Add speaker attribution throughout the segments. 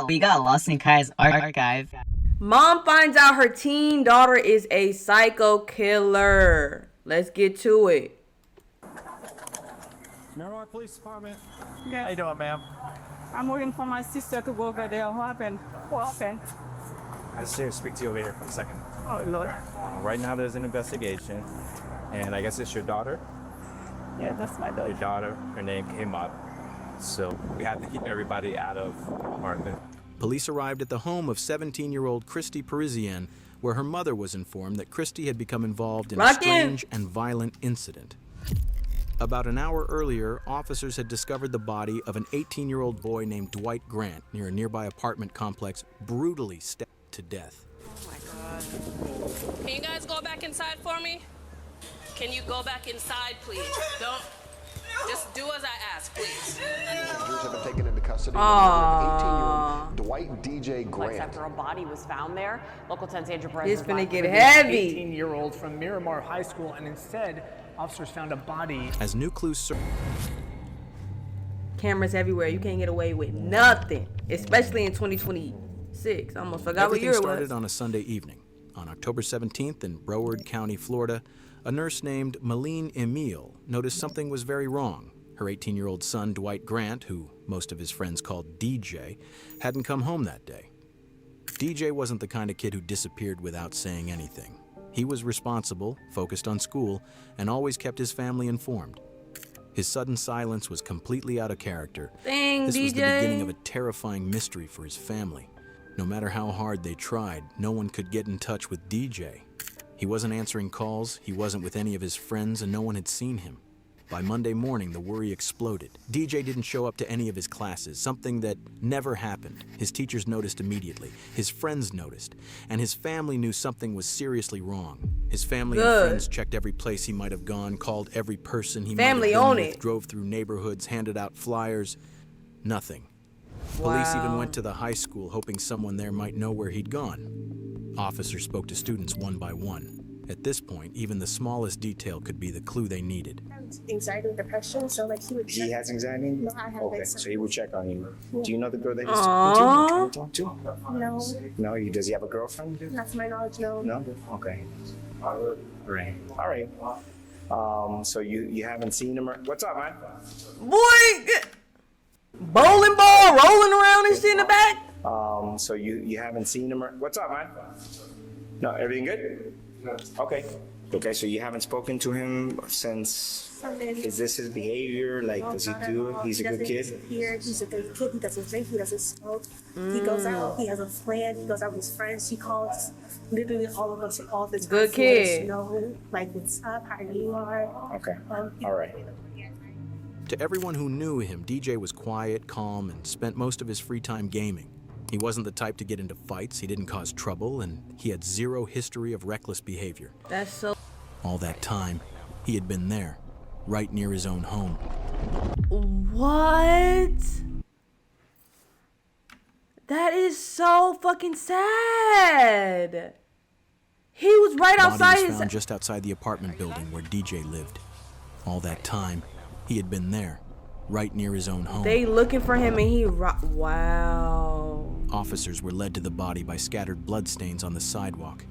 Speaker 1: we got lost in Kyah's archive.
Speaker 2: Mom finds out her teen daughter is a psycho killer. Let's get to it.
Speaker 3: Miramar Police Department.
Speaker 4: Yeah.
Speaker 3: How you doing, ma'am?
Speaker 4: I'm waiting for my sister to go over there. What happened? What happened?
Speaker 3: I just here to speak to you over here for a second.
Speaker 4: Oh, Lord.
Speaker 3: Right now, there's an investigation, and I guess it's your daughter.
Speaker 4: Yeah, that's my daughter.
Speaker 3: Your daughter, her name came up, so we have to keep everybody out of the apartment.
Speaker 5: Police arrived at the home of 17-year-old Christy Parisienne, where her mother was informed that Christy had become involved in a strange and violent incident. About an hour earlier, officers had discovered the body of an 18-year-old boy named Dwight Grant near a nearby apartment complex, brutally stabbed to death.
Speaker 6: Oh my God. Can you guys go back inside for me? Can you go back inside, please? Don't. Just do as I ask, please.
Speaker 7: Passengers have been taken into custody. 18-year-old Dwight DJ Grant.
Speaker 8: After a body was found there, local 10's Andrew Perez.
Speaker 2: It's gonna get heavy.
Speaker 9: 18-year-old from Miramar High School, and instead, officers found a body.
Speaker 5: As new clues
Speaker 2: Cameras everywhere. You can't get away with nothing, especially in 2026. I almost forgot what year it was.
Speaker 5: Everything started on a Sunday evening. On October 17th in Broward County, Florida, a nurse named Malene Emile noticed something was very wrong. Her 18-year-old son, Dwight Grant, who most of his friends called DJ, hadn't come home that day. DJ wasn't the kind of kid who disappeared without saying anything. He was responsible, focused on school, and always kept his family informed. His sudden silence was completely out of character. This was the beginning of a terrifying mystery for his family. No matter how hard they tried, no one could get in touch with DJ. He wasn't answering calls, he wasn't with any of his friends, and no one had seen him. By Monday morning, the worry exploded. DJ didn't show up to any of his classes, something that never happened. His teachers noticed immediately, his friends noticed, and his family knew something was seriously wrong. His family and friends checked every place he might have gone, called every person he might have been with, drove through neighborhoods, handed out flyers. Nothing. Police even went to the high school, hoping someone there might know where he'd gone. Officers spoke to students one by one. At this point, even the smallest detail could be the clue they needed.
Speaker 10: Anxiety and depression, so like he would.
Speaker 11: He has anxiety?
Speaker 10: No, I have
Speaker 11: okay, so he would check on you.
Speaker 10: Yeah.
Speaker 11: Do you know the girl that he's trying to talk to?
Speaker 10: No.
Speaker 11: No, does he have a girlfriend?
Speaker 10: Not to my knowledge, no.
Speaker 11: No? Okay. Right. All right. So you haven't seen him? What's up, man?
Speaker 2: Boy, bowling ball rolling around and shit in the back.
Speaker 11: So you haven't seen him? What's up, man? No, everything good? Okay. Okay, so you haven't spoken to him since. Is this his behavior? Like, does he do? He's a good kid?
Speaker 10: He's a good kid. He doesn't drink. He doesn't smoke. He goes out. He has a plan. He goes out with his friends. He calls literally all of us, all of his
Speaker 2: good kid.
Speaker 10: You know, like, what's up? How you are?
Speaker 11: Okay. All right.
Speaker 5: To everyone who knew him, DJ was quiet, calm, and spent most of his free time gaming. He wasn't the type to get into fights, he didn't cause trouble, and he had zero history of reckless behavior.
Speaker 2: That's so...
Speaker 5: All that time, he had been there, right near his own home.
Speaker 2: What? That is so fucking sad. He was right outside
Speaker 5: Body was found just outside the apartment building where DJ lived. All that time, he had been there, right near his own home.
Speaker 2: They looking for him and he... Wow.
Speaker 5: Officers were led to the body by scattered bloodstains on the sidewalk.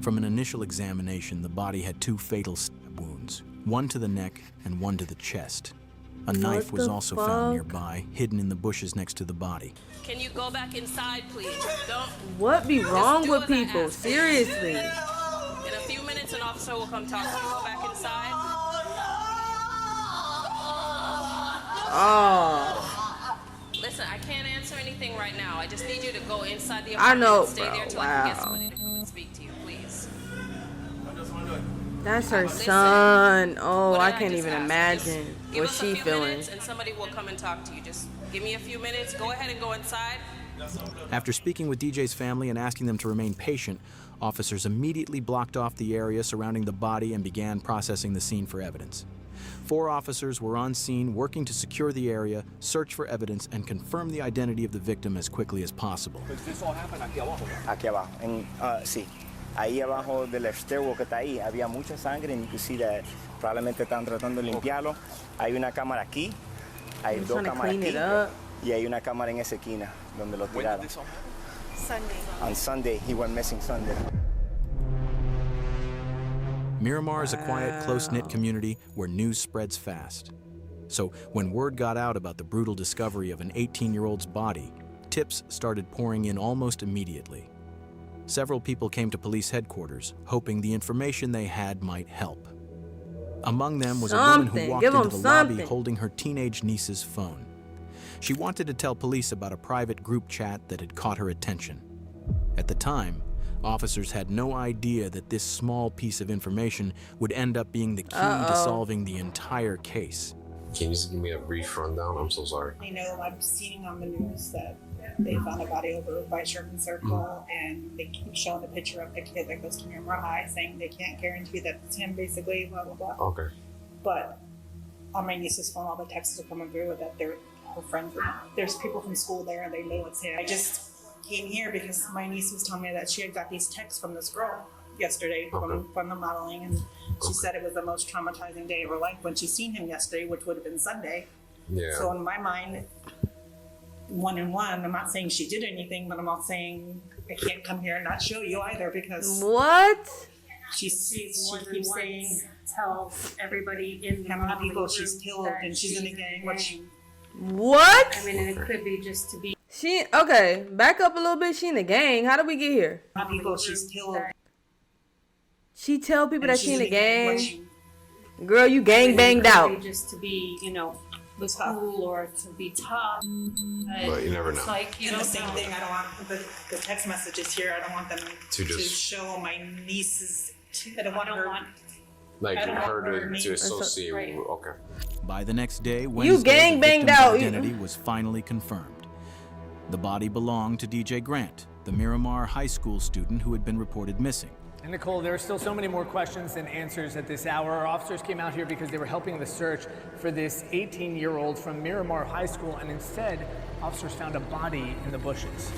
Speaker 5: From an initial examination, the body had 2 fatal stab wounds, one to the neck and one to the chest. A knife was also found nearby, hidden in the bushes next to the body.
Speaker 6: Can you go back inside, please? Don't.
Speaker 2: What be wrong with people? Seriously.
Speaker 6: In a few minutes, an officer will come talk to you. Go back inside.
Speaker 2: Oh.
Speaker 6: Listen, I can't answer anything right now. I just need you to go inside the apartment and stay there till I can get somebody to come and speak to you, please.
Speaker 2: That's her son. Oh, I can't even imagine what she feeling.
Speaker 6: And somebody will come and talk to you. Just give me a few minutes. Go ahead and go inside.
Speaker 5: After speaking with DJ's family and asking them to remain patient, officers immediately blocked off the area surrounding the body and began processing the scene for evidence. 4 officers were on scene working to secure the area, search for evidence, and confirm the identity of the victim as quickly as possible.
Speaker 11: This all happened aquí abajo. Aquí abajo. Sí. Ahí abajo del stairwell que está ahí había mucha sangre, and you can see that probablemente están tratando de limpiarlo. Hay una cámara aquí. Hay 2 cámaras aquí. Y hay una cámara en esa esquina donde lo tiraron.
Speaker 10: Sunday.
Speaker 11: On Sunday, he went missing Sunday.
Speaker 5: Miramar is a quiet, close-knit community where news spreads fast. So when word got out about the brutal discovery of an 18-year-old's body, tips started pouring in almost immediately. Several people came to police headquarters, hoping the information they had might help. Among them was a woman who walked into the lobby holding her teenage niece's phone. She wanted to tell police about a private group chat that had caught her attention. At the time, officers had no idea that this small piece of information would end up being the key to solving the entire case.
Speaker 12: Can you just give me a brief rundown? I'm so sorry.
Speaker 13: I know I've seen on the news that they found a body over by Sherman Circle, and they keep showing a picture of the kid that goes to Miramar High, saying they can't guarantee that it's him, basically, blah, blah, blah.
Speaker 12: Okay.
Speaker 13: But on my niece's phone, all the texts are coming through that they're her friends. There's people from school there, and they know it's him. I just came here because my niece was telling me that she had got these texts from this girl yesterday from the modeling, and she said it was the most traumatizing day of her life when she seen him yesterday, which would have been Sunday.
Speaker 12: Yeah.
Speaker 13: So in my mind, one and one, I'm not saying she did anything, but I'm not saying I can't come here and not show you either, because she keeps saying
Speaker 10: tells everybody in
Speaker 13: how many people she's killed and she's in a gang.
Speaker 10: What? I mean, and it could be just to be.
Speaker 2: Okay, back up a little bit. She in the gang. How did we get here?
Speaker 13: How many people she's killed.
Speaker 2: She tell people that she in the gang. Girl, you gang banged out.
Speaker 10: Just to be, you know, cool or to be tough.
Speaker 12: But you never know.
Speaker 10: Like, you
Speaker 13: and
Speaker 10: know,
Speaker 13: the same thing. I don't want the text messages here. I don't want them to show my niece's. I don't want her.
Speaker 12: Like her to associate.
Speaker 10: Right.
Speaker 12: Okay.
Speaker 5: By the next day, Wednesday, the victim's identity was finally confirmed. The body belonged to DJ Grant, the Miramar High School student who had been reported missing.
Speaker 9: And Nicole, there are still so many more questions than answers at this hour. Our officers came out here because they were helping the search for this 18-year-old from Miramar High School, and instead, officers found a body in the bushes.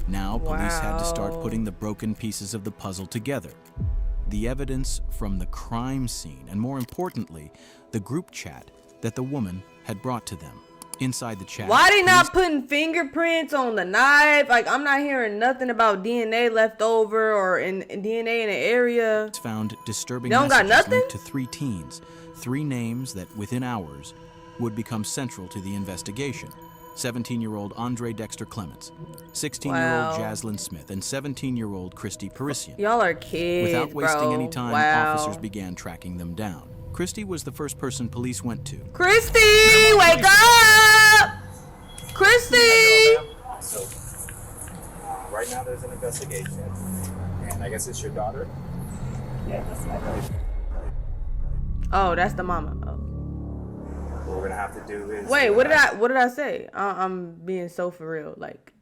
Speaker 5: Now, police had to start putting the broken pieces of the puzzle together. The evidence from the crime scene, and more importantly, the group chat that the woman had brought to them. Inside the chat,
Speaker 2: why they not putting fingerprints on the knife? Like, I'm not hearing nothing about DNA left over or in DNA in the area.
Speaker 5: Found disturbing
Speaker 2: they don't got
Speaker 5: messages
Speaker 2: nothing?
Speaker 5: linked to 3 teens, 3 names that within hours would become central to the investigation. 17-year-old Andre Dexter Clements, 16-year-old Jaslyn Smith, and 17-year-old Christy Parisian.
Speaker 2: Y'all are kids,
Speaker 5: Without wasting any time, officers began tracking them down. Christy was the first person police went to.
Speaker 2: Christy, wake up! Christy!
Speaker 3: So, right now there's an investigation, and I guess it's your daughter?
Speaker 13: Yeah, that's my daughter.
Speaker 2: Oh, that's the mama. Oh.
Speaker 3: What we're gonna have to do is...
Speaker 2: Wait, what did I say? I'm being so for real. Like,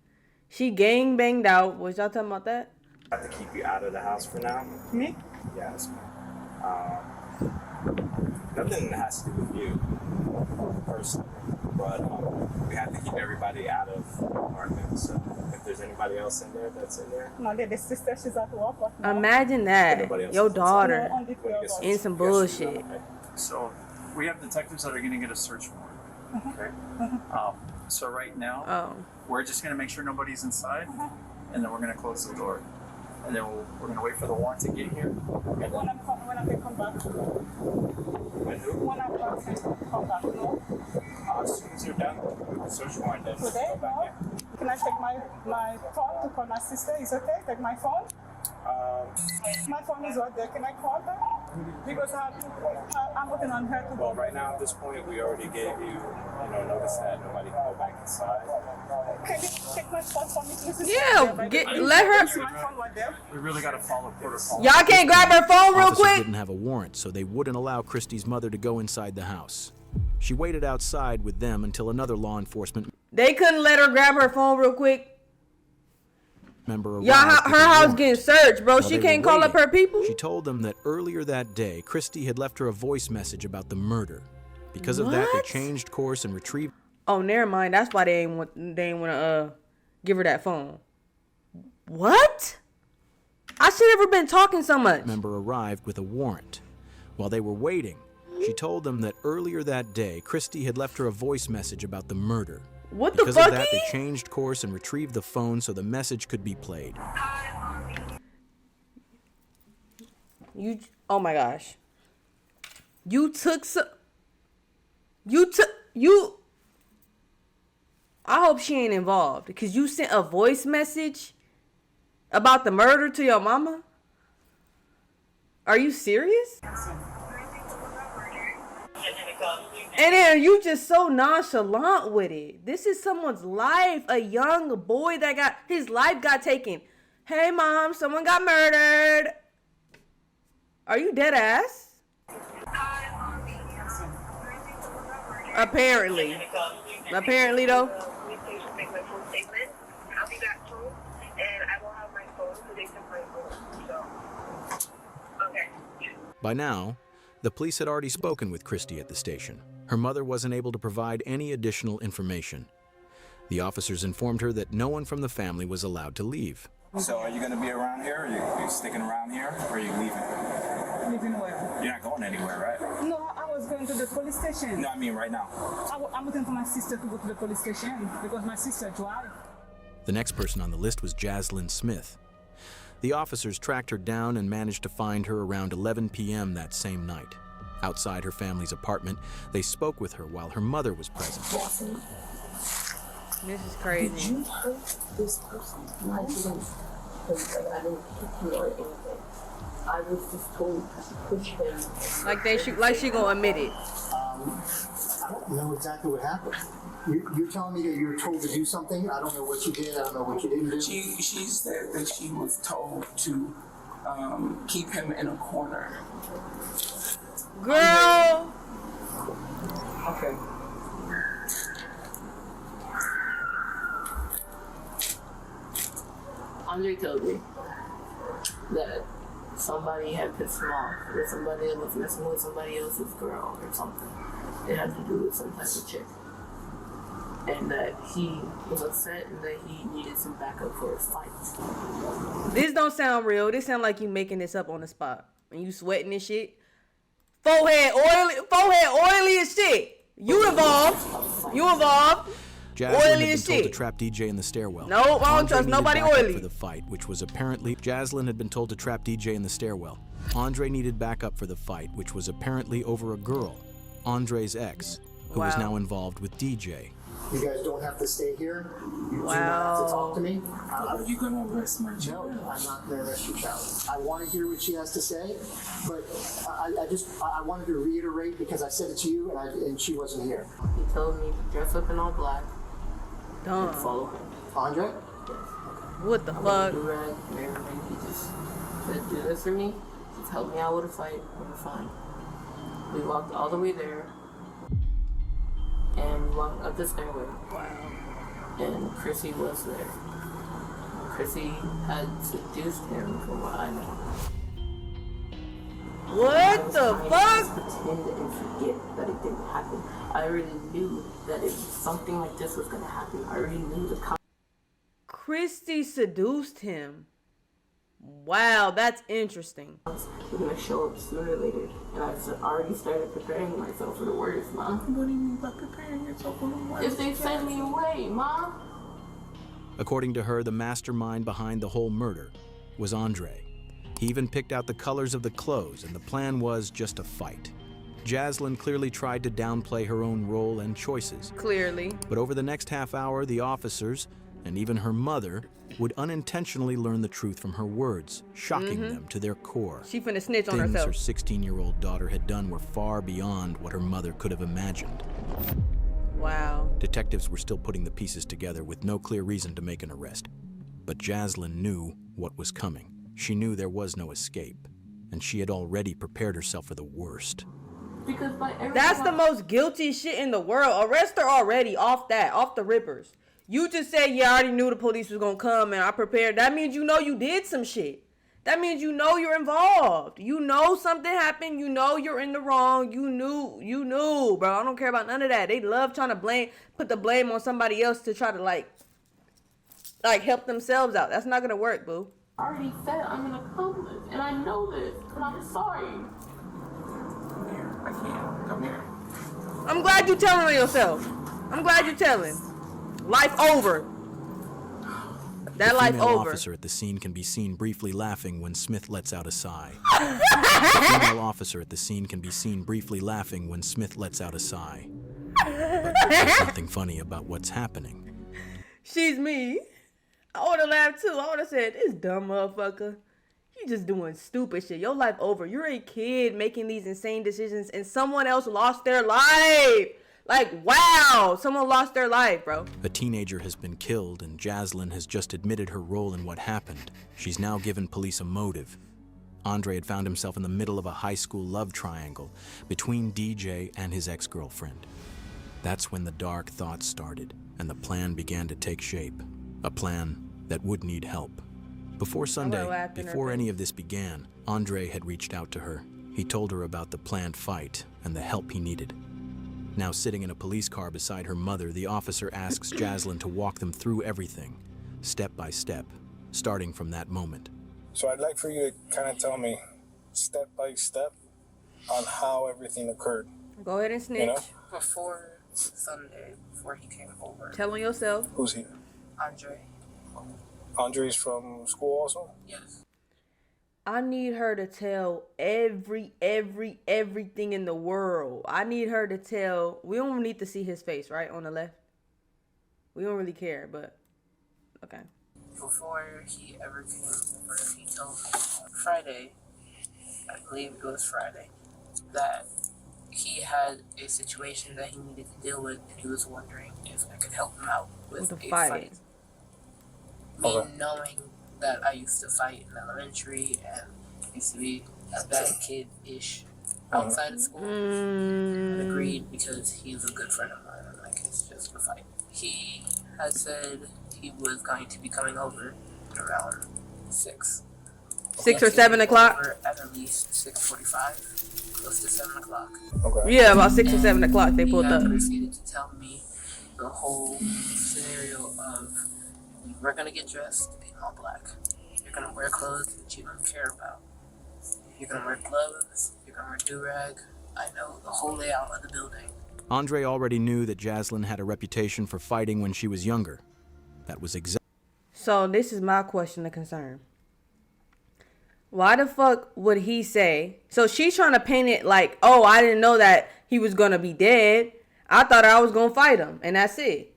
Speaker 2: she gang banged out. Was y'all talking about that?
Speaker 3: I have to keep you out of the house for now.
Speaker 13: Me?
Speaker 3: Yes. Nothing has to do with you personally, but we have to keep everybody out of the apartment. So if there's anybody else in there that's in there,
Speaker 13: No, the sister, she's at work.
Speaker 2: Imagine that. Your daughter in some bullshit.
Speaker 14: So we have detectives that are going to get a search warrant. Okay. So right now, we're just going to make sure nobody's inside, and then we're going to close the door. And then we're going to wait for the warrant to get here. And then
Speaker 13: When I come back. When I come back, no?
Speaker 3: as soon as you're done with the search warrant, then
Speaker 13: Today,
Speaker 3: go back
Speaker 13: no?
Speaker 3: in.
Speaker 13: Can I take my phone to call my sister? Is it okay? Take my phone? My phone is right there. Can I call her? Because I'm looking on her to go.
Speaker 3: Well, right now at this point, we already gave you, notice that nobody can go back inside.
Speaker 13: Can you take my phone for me, please?
Speaker 2: Yeah, let her.
Speaker 13: My phone right there.
Speaker 14: we really got to follow protocol.
Speaker 2: Y'all can't grab her phone real
Speaker 5: Officers
Speaker 2: quick?
Speaker 5: didn't have a warrant, so they wouldn't allow Christy's mother to go inside the house. She waited outside with them until another law enforcement
Speaker 2: They couldn't let her grab her phone real quick.
Speaker 5: member arrived.
Speaker 2: Y'all,
Speaker 5: with
Speaker 2: her
Speaker 5: a
Speaker 2: house
Speaker 5: warrant.
Speaker 2: getting searched, bro.
Speaker 5: While
Speaker 2: She
Speaker 5: they were
Speaker 2: can't call up
Speaker 5: waiting,
Speaker 2: her people.
Speaker 5: She told them that earlier that day, Christy had left her a voice message about the murder. Because of that, they
Speaker 2: What?
Speaker 5: changed course and retrieved.
Speaker 2: Oh, never mind. That's why they ain't want to give her that phone. What? I should never been talking so much.
Speaker 5: Member arrived with a warrant. While they were waiting, she told them that earlier that day, Christy had left her a voice message about the murder.
Speaker 2: What the
Speaker 5: Because
Speaker 2: fuck?
Speaker 5: of that, they changed course and retrieved the phone so the message could be played.
Speaker 2: Oh my gosh. I hope she ain't involved because you sent a voice message about the murder to your mama? Are you serious? And then you just so nonchalant with it. This is someone's life. A young boy that got his life got taken. Hey mom, someone got murdered. Are you dead ass? Apparently. Apparently though.
Speaker 5: By now, the police had already spoken with Christy at the station. Her mother wasn't able to provide any additional information. The officers informed her that no one from the family was allowed to leave.
Speaker 3: So are you going to be around here? Are you sticking around here? Or are you leaving?
Speaker 4: Leaving where?
Speaker 3: You're not going anywhere, right?
Speaker 4: No, I was going to the police station.
Speaker 3: No, I mean right now.
Speaker 4: I'm looking for my sister to go to the police station because my sister drives.
Speaker 5: The next person on the list was Jaslyn Smith. The officers tracked her down and managed to find her around 11 p.m. that same night. Outside her family's apartment, they spoke with her while her mother was present.
Speaker 2: This is crazy.
Speaker 15: Did you hurt this person? No, I didn't. I didn't hit him or anything. I was just told to push him.
Speaker 2: Like she gonna admit it.
Speaker 16: I don't know exactly what happened. You're telling me that you were told to do something? I don't know what you did. I don't know what you didn't do.
Speaker 15: She said that she was told to keep him in a corner.
Speaker 2: Girl.
Speaker 15: Okay. Andre told me that somebody had pissed him off, or somebody was messing with somebody else's girl or something. It had to do with some type of chick. And that he was upset and that he needed some backup for his fight.
Speaker 2: This don't sound real. This sound like you making this up on the spot. And you sweating and shit. Forehead oily as shit. You involved.
Speaker 5: Jaslyn had been
Speaker 2: as
Speaker 5: told to
Speaker 2: shit.
Speaker 5: trap DJ in the stairwell.
Speaker 2: Nope, I don't
Speaker 5: Andre
Speaker 2: trust
Speaker 5: needed
Speaker 2: nobody
Speaker 5: backup
Speaker 2: oily.
Speaker 5: for the fight, which was apparently Jaslyn had been told to trap DJ in the stairwell. Andre needed backup for the fight, which was apparently over a girl, Andre's ex, who was now involved with DJ.
Speaker 16: You guys don't have to stay here. You do not have to talk to me.
Speaker 15: Are you gonna arrest my child?
Speaker 16: No, I'm not gonna arrest your child. I want to hear what she has to say, but I wanted to reiterate because I said it to you and she wasn't here.
Speaker 15: He told me to dress up in all black and follow him.
Speaker 16: Andre?
Speaker 2: What the fuck?
Speaker 15: He just said, do this for me. Just help me out with a fight. We're fine. We walked all the way there. And walked up the stairway.
Speaker 2: Wow.
Speaker 15: And Chrissy was there. Chrissy had seduced him from what I know.
Speaker 2: What the fuck?
Speaker 15: Pretend and forget that it didn't happen. I already knew that if something like this was gonna happen, I already knew the
Speaker 2: Christy seduced him. Wow, that's interesting.
Speaker 15: We're gonna show up sooner or later, and I've already started preparing myself for the worst, Mom. What do you mean by preparing yourself for the worst? If they send me away, Mom.
Speaker 5: According to her, the mastermind behind the whole murder was Andre. He even picked out the colors of the clothes, and the plan was just a fight. Jaslyn clearly tried to downplay her own role and choices.
Speaker 2: Clearly.
Speaker 5: But over the next half hour, the officers, and even her mother, would unintentionally learn the truth from her words, shocking them to their core.
Speaker 2: She finna snitch on
Speaker 5: Things
Speaker 2: herself.
Speaker 5: her 16-year-old daughter had done were far beyond what her mother could have imagined.
Speaker 2: Wow.
Speaker 5: Detectives were still putting the pieces together with no clear reason to make an arrest. But Jaslyn knew what was coming. She knew there was no escape, and she had already prepared herself for the worst.
Speaker 2: That's the most guilty shit in the world. Arrest her already off the rippers. You just said, yeah, I already knew the police was gonna come and I prepared. That means you know you did some shit. That means you know you're involved. You know something happened. You know you're in the wrong. You knew, bro. I don't care about none of that. They love trying to put the blame on somebody else to try to like help themselves out. That's not gonna work, boo.
Speaker 15: I already said I'm an accomplice, and I know this, and I'm sorry. Come here. I can't. Come here.
Speaker 2: I'm glad you're telling on yourself. I'm glad you're telling. Life over. That life
Speaker 5: female
Speaker 2: over.
Speaker 5: officer at the scene can be seen briefly laughing when Smith lets out a sigh. The female officer at the scene can be seen briefly laughing when Smith lets out a sigh. But there's nothing funny about what's happening.
Speaker 2: She's me. I would have laughed too. I would have said, this dumb motherfucker. You just doing stupid shit. Your life over. You're a kid making these insane decisions and someone else lost their life. Like, wow. Someone lost their life, bro.
Speaker 5: A teenager has been killed and Jaslyn has just admitted her role in what happened. She's now given police a motive. Andre had found himself in the middle of a high school love triangle between DJ and his ex-girlfriend. That's when the dark thoughts started and the plan began to take shape. A plan that would need help. Before Sunday, before any of this began, Andre had reached out to her. He told her about the planned fight and the help he needed. Now sitting in a police car beside her mother, the officer asks Jaslyn to walk them through everything, step by step, starting from that moment.
Speaker 17: So I'd like for you to kind of tell me, step by step, on how everything occurred.
Speaker 2: Go ahead and snitch.
Speaker 17: You know?
Speaker 18: Before Sunday, before he came over.
Speaker 2: Tell on yourself.
Speaker 17: Who's here?
Speaker 18: Andre.
Speaker 17: Andre's from school also?
Speaker 18: Yes.
Speaker 2: I need her to tell everything in the world. I need her to tell. We don't need to see his face, right? On the left. We don't really care, but okay.
Speaker 18: Before he ever came over, he told me on Friday, I believe it was Friday, that he had a situation that he needed to deal with, and he was wondering if I could help him out with a fight. Me knowing that I used to fight in elementary and used to be a bad kid-ish outside of school, I agreed because he's a good friend of mine. I'm like, it's just a fight. He had said he was going to be coming over at around 6.
Speaker 2: 6 or 7 o'clock?
Speaker 18: At least 6:45, close to 7 o'clock.
Speaker 17: Okay.
Speaker 2: Yeah, about 6 or 7 o'clock they pulled up.
Speaker 18: He proceeded to tell me the whole scenario of, we're gonna get dressed in all black. You're gonna wear clothes that you don't care about. You're gonna wear gloves. You're gonna wear do-rag. I know the whole layout of the building.
Speaker 5: Andre already knew that Jaslyn had a reputation for fighting when she was younger. That was exactly.
Speaker 2: So this is my question of concern. Why the fuck would he say? So she's trying to paint it like, oh, I didn't know that he was gonna be dead. I thought I was gonna fight him, and that's it.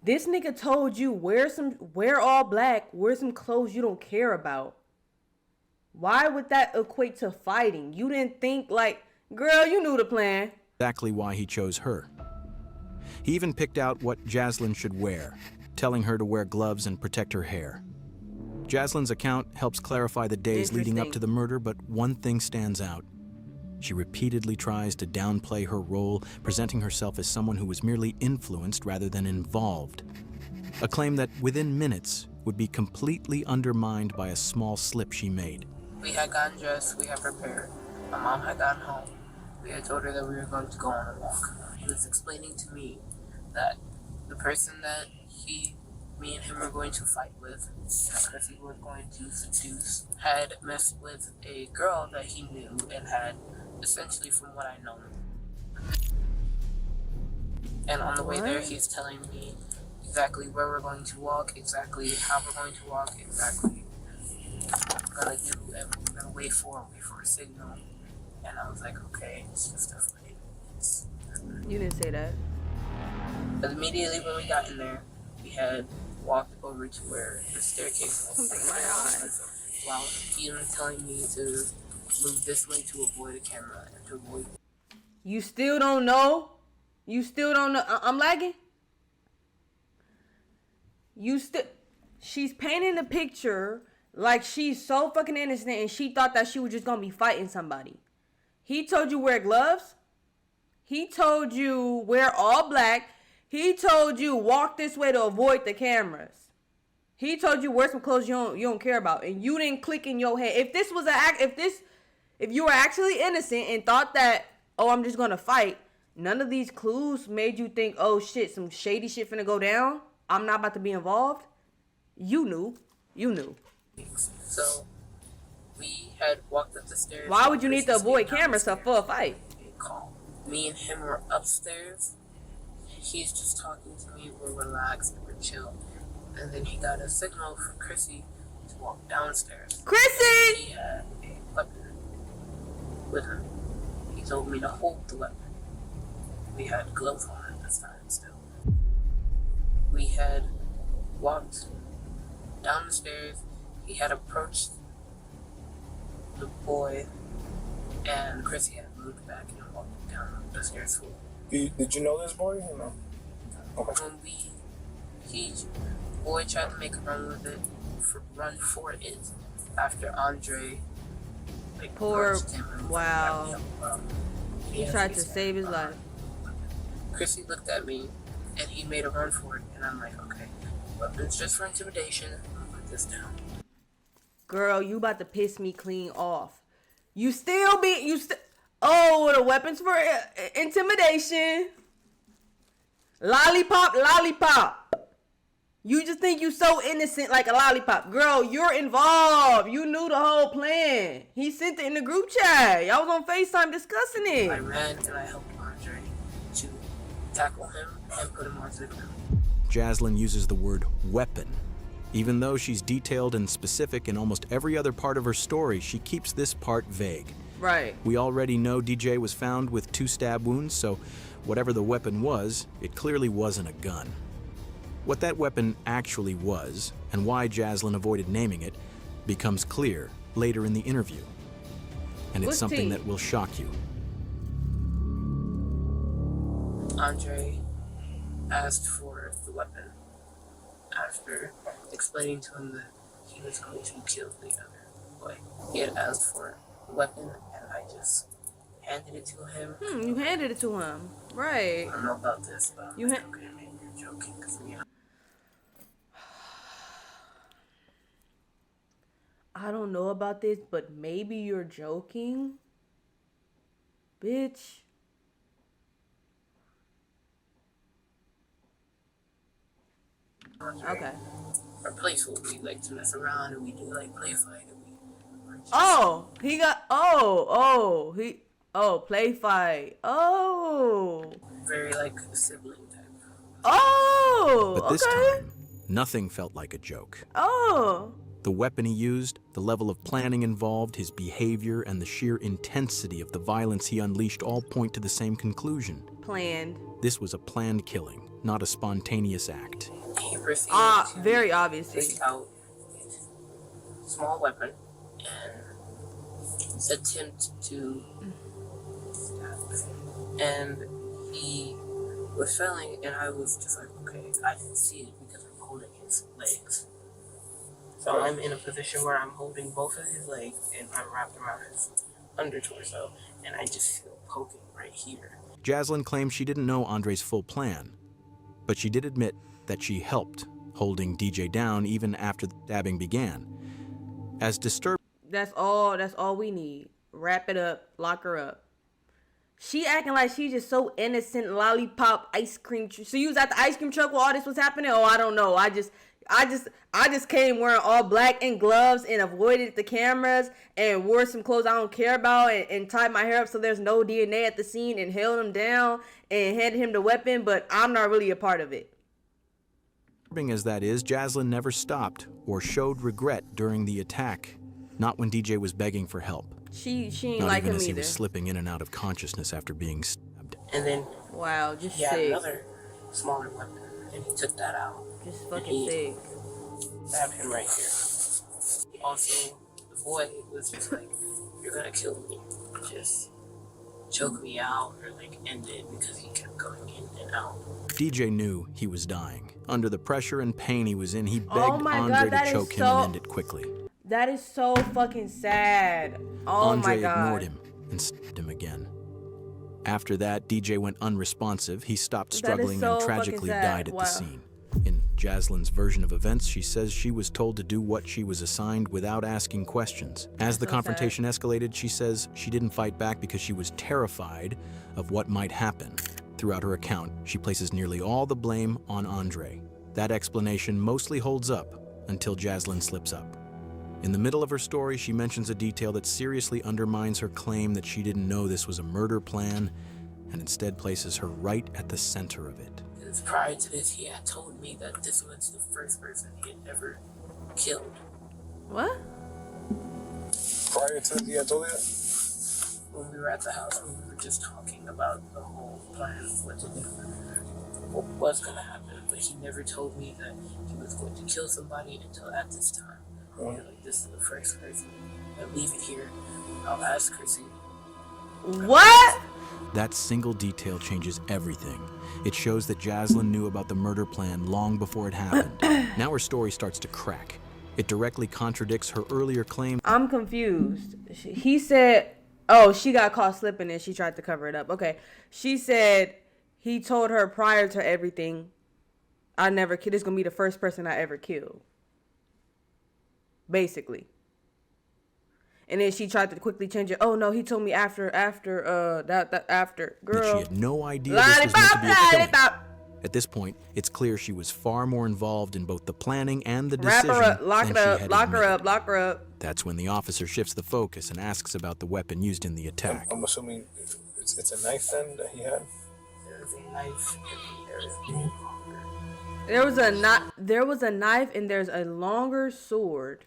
Speaker 2: This nigga told you wear all black, wear some clothes you don't care about. Why would that equate to fighting? You didn't think like, girl, you knew the plan.
Speaker 5: Exactly why he chose her. He even picked out what Jaslyn should wear, telling her to wear gloves and protect her hair. Jaslyn's account helps clarify the days leading up to the murder, but one thing stands out. She repeatedly tries to downplay her role, presenting herself as someone who was merely influenced rather than involved. A claim that within minutes would be completely undermined by a small slip she made.
Speaker 18: We had gotten dressed, we had prepared. My mom had gotten home. We had told her that we were going to go on a walk. He was explaining to me that the person that me and him were going to fight with, the person we were going to seduce, had messed with a girl that he knew and had, essentially from what I know. And on the way there, he's telling me exactly where we're going to walk, exactly how we're going to walk, exactly what we're gonna do, and we're gonna wait for a signal. And I was like, okay, it's just a fight.
Speaker 2: You didn't say that.
Speaker 18: But immediately when we got in there, we had walked over to where the staircase was. While he was telling me to move this way to avoid a camera and to avoid.
Speaker 2: You still don't know? You still don't know? I'm lagging? She's painting the picture like she's so fucking innocent and she thought that she was just gonna be fighting somebody. He told you wear gloves. He told you wear all black. He told you walk this way to avoid the cameras. He told you wear some clothes you don't care about, and you didn't click in your head. If you were actually innocent and thought that, oh, I'm just gonna fight, none of these clues made you think, oh shit, some shady shit finna go down. I'm not about to be involved. You knew.
Speaker 18: So we had walked up the stairs.
Speaker 2: Why would you need to avoid camera stuff for a fight?
Speaker 18: Me and him were upstairs. he's just talking to me, we're relaxed, we're chill. And then he got a signal for Chrissy to walk downstairs.
Speaker 2: Chrissy!
Speaker 18: He had a weapon with him. He told me to hold the weapon. We had gloves on at this time still. We had walked down the stairs. He had approached the boy, and Chrissy had moved back and walked down the stairs full.
Speaker 17: Did you know this boy or no? Okay.
Speaker 18: The boy tried to make a run for it after Andre approached him and
Speaker 2: wow. He tried to
Speaker 18: his
Speaker 2: save his life.
Speaker 18: Chrissy looked at me and he made a run for it, and I'm like, okay, weapons just for intimidation. I'm gonna put this down.
Speaker 2: Girl, you about to piss me clean off. Oh, the weapons for intimidation. Lollipop. You just think you so innocent like a lollipop. Girl, you're involved. You knew the whole plan. He sent it in the group chat. Y'all was on FaceTime discussing it.
Speaker 18: I ran and I helped Andre to tackle him and put him onto the ground.
Speaker 5: Jaslyn uses the word weapon. Even though she's detailed and specific in almost every other part of her story, she keeps this part vague.
Speaker 2: Right.
Speaker 5: We already know DJ was found with 2 stab wounds, so whatever the weapon was, it clearly wasn't a gun. What that weapon actually was, and why Jaslyn avoided naming it, becomes clear later in the interview. And it's something that will shock you.
Speaker 18: Andre asked for the weapon after explaining to him that he was going to kill the other boy. He had asked for a weapon, and I just handed it to him.
Speaker 2: You handed it to him. Right.
Speaker 18: I don't know about this, but okay, maybe you're joking.
Speaker 2: I don't know about this, but maybe you're joking. Bitch. Okay.
Speaker 18: Our place will be like to mess around, and we do like play fight, and
Speaker 2: play fight. Oh.
Speaker 18: Very like sibling type.
Speaker 2: Oh.
Speaker 5: But this time, nothing felt like a joke.
Speaker 2: Oh.
Speaker 5: The weapon he used, the level of planning involved, his behavior, and the sheer intensity of the violence he unleashed all point to the same conclusion.
Speaker 2: Planned.
Speaker 5: This was a planned killing, not a spontaneous act.
Speaker 18: He proceeded
Speaker 2: very obviously.
Speaker 18: Take out a small weapon and attempt to stab. And he was failing, and I was just like, okay, I didn't see it because I'm holding his legs. So I'm in a position where I'm holding both of his legs and I'm wrapped around his under torso, and I just feel poking right here.
Speaker 5: Jaslyn claims she didn't know Andre's full plan, but she did admit that she helped, holding DJ down even after the stabbing began. As disturbed,
Speaker 2: That's all we need. Wrap it up, lock her up. She acting like she's just so innocent, lollipop, ice cream. So you was at the ice cream truck while all this was happening? Oh, I don't know. I just came wearing all black and gloves and avoided the cameras and wore some clothes I don't care about and tied my hair up so there's no DNA at the scene and held him down and handed him the weapon, but I'm not really a part of it.
Speaker 5: as that is, Jaslyn never stopped or showed regret during the attack. Not when DJ was begging for help.
Speaker 2: She ain't
Speaker 5: Not
Speaker 2: like
Speaker 5: even
Speaker 2: him
Speaker 5: as he
Speaker 2: either.
Speaker 5: was slipping in and out of consciousness after being stabbed.
Speaker 18: And then
Speaker 2: wow, just
Speaker 18: he had
Speaker 2: sick.
Speaker 18: another smaller weapon, and he took that out.
Speaker 2: Just fucking sick.
Speaker 18: Stabbed him right here. Also, the boy was just like, "You're gonna kill me. Just choke me out or like end it," because he kept going in and out.
Speaker 5: DJ knew he was dying. Under the pressure and pain he was in, he begged
Speaker 2: Oh my
Speaker 5: Andre
Speaker 2: God, that
Speaker 5: to
Speaker 2: is
Speaker 5: choke him
Speaker 2: so-
Speaker 5: and end it quickly.
Speaker 2: That is so fucking sad. Oh
Speaker 5: Andre
Speaker 2: my God.
Speaker 5: ignored him and stabbed him again. After that, DJ went unresponsive. He stopped struggling
Speaker 2: so
Speaker 5: and
Speaker 2: fucking
Speaker 5: tragically
Speaker 2: sad.
Speaker 5: died at
Speaker 2: Wow.
Speaker 5: the scene. In Jaslyn's version of events, she says she was told to do what she was assigned without asking questions. As the
Speaker 2: so
Speaker 5: confrontation escalated, she says she didn't fight back because she was terrified of what might happen. Throughout her account, she places nearly all the blame on Andre. That explanation mostly holds up until Jaslyn slips up. In the middle of her story, she mentions a detail that seriously undermines her claim that she didn't know this was a murder plan and instead places her right at the center of it.
Speaker 18: Because prior to this, he had told me that this was the first person he had ever killed.
Speaker 2: What?
Speaker 17: Prior to this, he had told you that?
Speaker 18: When we were at the house, when we were just talking about the whole plan of what to do, what was going to happen, but he never told me that he was going to kill somebody until at this time. Like, this is the first person. I'll leave it here. I'll ask Chrissy.
Speaker 2: What?
Speaker 5: That single detail changes everything. It shows that Jaslyn knew about the murder plan long before it happened. Now her story starts to crack. It directly contradicts her earlier claim.
Speaker 2: I'm confused. He said, oh, she got caught slipping and she tried to cover it up. Okay. She said he told her prior to everything, I never killed. This is going to be the first person I ever killed. Basically. And then she tried to quickly change it. Oh no, he told me after girl.
Speaker 5: That she had no idea this was meant to be a killing. At this point, it's clear she was far more involved in both the planning and the decision
Speaker 2: Wrap her up, lock
Speaker 5: than
Speaker 2: it
Speaker 5: she
Speaker 2: up,
Speaker 5: had
Speaker 2: lock her
Speaker 5: admitted.
Speaker 2: up, lock her up.
Speaker 5: That's when the officer shifts the focus and asks about the weapon used in the attack.
Speaker 17: I'm assuming it's a knife then that he had?
Speaker 18: There was a knife and there was a longer.
Speaker 2: There was a knife and there's a longer sword.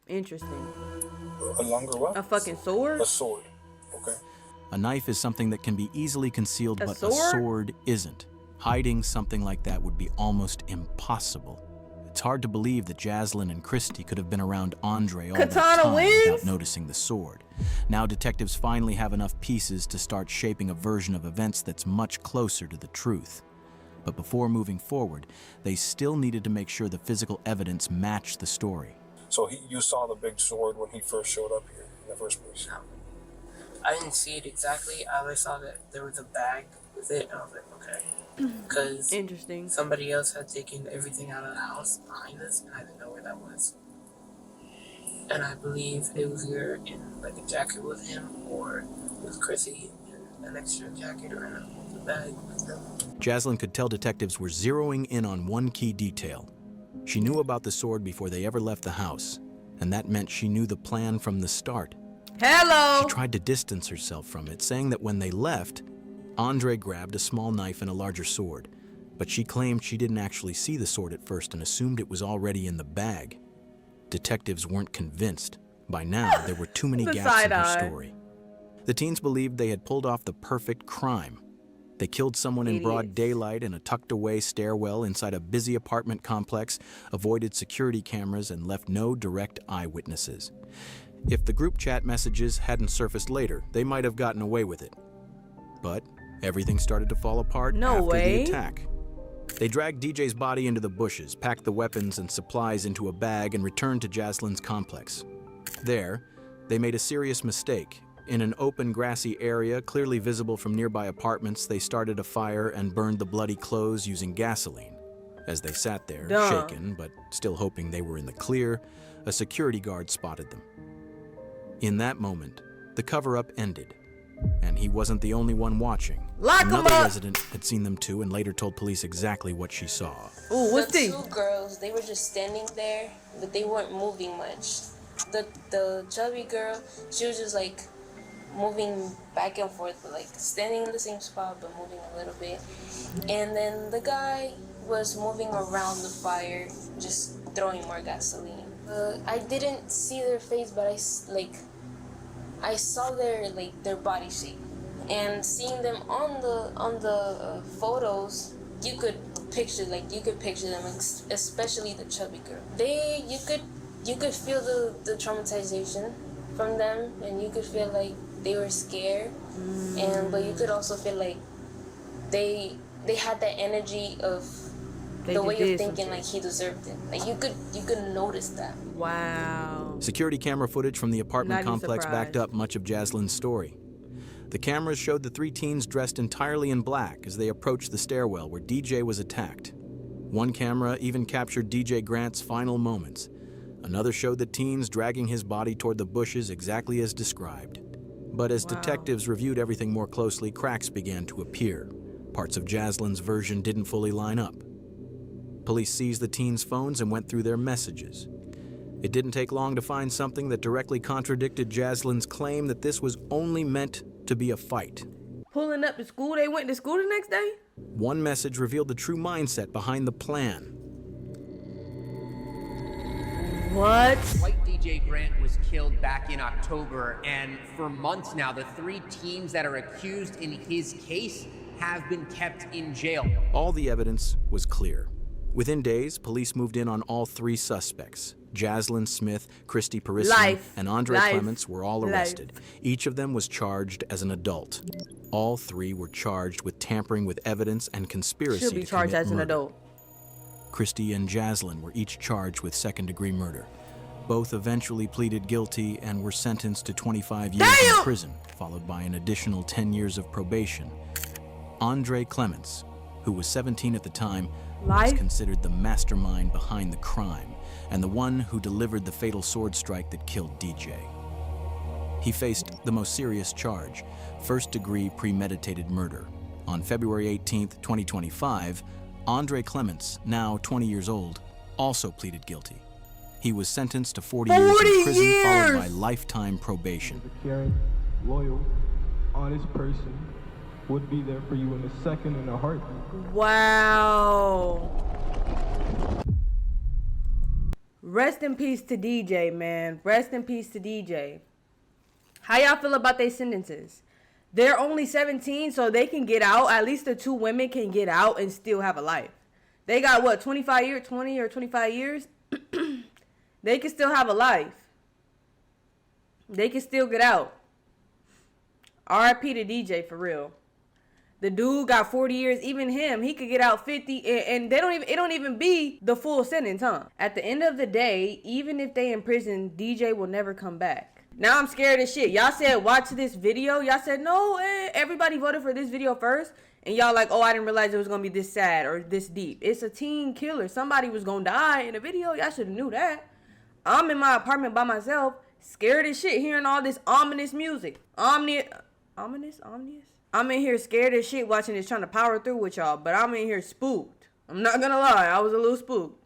Speaker 2: Interesting.
Speaker 17: A longer what?
Speaker 2: A fucking sword?
Speaker 17: A sword. Okay.
Speaker 5: A knife is something that can be easily concealed, but
Speaker 2: sword?
Speaker 5: a sword isn't. Hiding something like that would be almost impossible. It's hard to believe that Jaslyn and Christy could have been around Andre all that time without noticing the sword. Now detectives finally have enough pieces to start shaping a version of events that's much closer to the truth. But before moving forward, they still needed to make sure the physical evidence matched the story.
Speaker 17: So you saw the big sword when he first showed up here in the first place?
Speaker 18: No. I didn't see it exactly. I saw that there was a bag with it, and I was like, okay. Because
Speaker 2: interesting.
Speaker 18: Somebody else had taken everything out of the house behind us, and I didn't know where that was. And I believe it was either in like a jacket with him, or with Chrissy in an extra jacket or in a bag with them.
Speaker 5: Jaslyn could tell detectives were zeroing in on one key detail. She knew about the sword before they ever left the house, and that meant she knew the plan from the start.
Speaker 2: Hello!
Speaker 5: She tried to distance herself from it, saying that when they left, Andre grabbed a small knife and a larger sword, but she claimed she didn't actually see the sword at first and assumed it was already in the bag. Detectives weren't convinced. By now, there were too many gaps in her story. The teens believed they had pulled off the perfect crime. They killed someone in broad daylight in a tucked-away stairwell inside a busy apartment complex, avoided security cameras, and left no direct eyewitnesses. If the group chat messages hadn't surfaced later, they might have gotten away with it. But everything started to fall apart after the attack. They dragged DJ's body into the bushes, packed the weapons and supplies into a bag, and returned to Jaslyn's complex. There, they made a serious mistake. In an open, grassy area, clearly visible from nearby apartments, they started a fire and burned the bloody clothes using gasoline. As they sat there, shaken, but still hoping they were in the clear, a security guard spotted them. In that moment, the cover-up ended, and he wasn't the only one watching. Another resident had seen them too and later told police exactly what she saw.
Speaker 2: Ooh, what's
Speaker 6: the two girls, they were just standing there, but they weren't moving much. The chubby girl, she was just like moving back and forth, like standing in the same spot but moving a little bit. And then the guy was moving around the fire, just throwing more gasoline. I didn't see their face, but I saw their body shape. And seeing them on the photos, you could picture them, especially the chubby girl. You could feel the traumatization from them, and you could feel like they were scared, but you could also feel like they had that energy of the way of thinking like he deserved it. Like you could notice that.
Speaker 2: Wow.
Speaker 5: Security camera footage from the apartment complex backed up much of Jaslyn's story. The cameras showed the three teens dressed entirely in black as they approached the stairwell where DJ was attacked. One camera even captured DJ Grant's final moments. Another showed the teens dragging his body toward the bushes exactly as described. But as detectives reviewed everything more closely, cracks began to appear. Parts of Jaslyn's version didn't fully line up. Police seized the teens' phones and went through their messages. It didn't take long to find something that directly contradicted Jaslyn's claim that this was only meant to be a fight.
Speaker 2: Pulling up to school, they went to school the next day?
Speaker 5: One message revealed the true mindset behind the plan.
Speaker 2: What?
Speaker 19: White DJ Grant was killed back in October, and for months now, the 3 teens that are accused in his case have been kept in jail.
Speaker 5: All the evidence was clear. Within days, police moved in on all 3 suspects. Jaslyn Smith, Christy Parisian, and Andre Clements were all arrested. Each of them was charged as an adult. All 3 were charged with tampering with evidence and conspiracy
Speaker 2: Should be charged as an adult.
Speaker 5: Christy and Jaslyn were each charged with second-degree murder. Both eventually pleaded guilty and were sentenced to 25 years in prison, followed by an additional 10 years of probation. Andre Clements, who was 17 at the time, was considered the mastermind behind the crime and the one who delivered the fatal sword strike that killed DJ. He faced the most serious charge, first-degree premeditated murder. On February 18, 2025, Andre Clements, now 20 years old, also pleaded guilty. He was sentenced to 40 years in prison, followed by lifetime probation.
Speaker 20: A caring, loyal, honest person would be there for you in a second and a heartbeat.
Speaker 2: Wow. Rest in peace to DJ, man. Rest in peace to DJ. How y'all feel about their sentences? They're only 17, so they can get out. At least the 2 women can get out and still have a life. They got, what, 25 years, 20 or 25 years? They can still have a life. They can still get out. RIP to DJ, for real. The dude got 40 years. Even him, he could get out 50, and they don't even. It don't even be the full sentence, huh? At the end of the day, even if they in prison, DJ will never come back. Now I'm scared as shit. Y'all said watch this video. Y'all said no. Everybody voted for this video first, and y'all like, oh, I didn't realize it was gonna be this sad or this deep. It's a teen killer. Somebody was gonna die in a video. Y'all should have knew that. I'm in my apartment by myself, scared as shit, hearing all this ominous music. Ominous. I'm in here scared as shit watching this, trying to power through with y'all, but I'm in here spooked. I'm not gonna lie, I was a little spooked.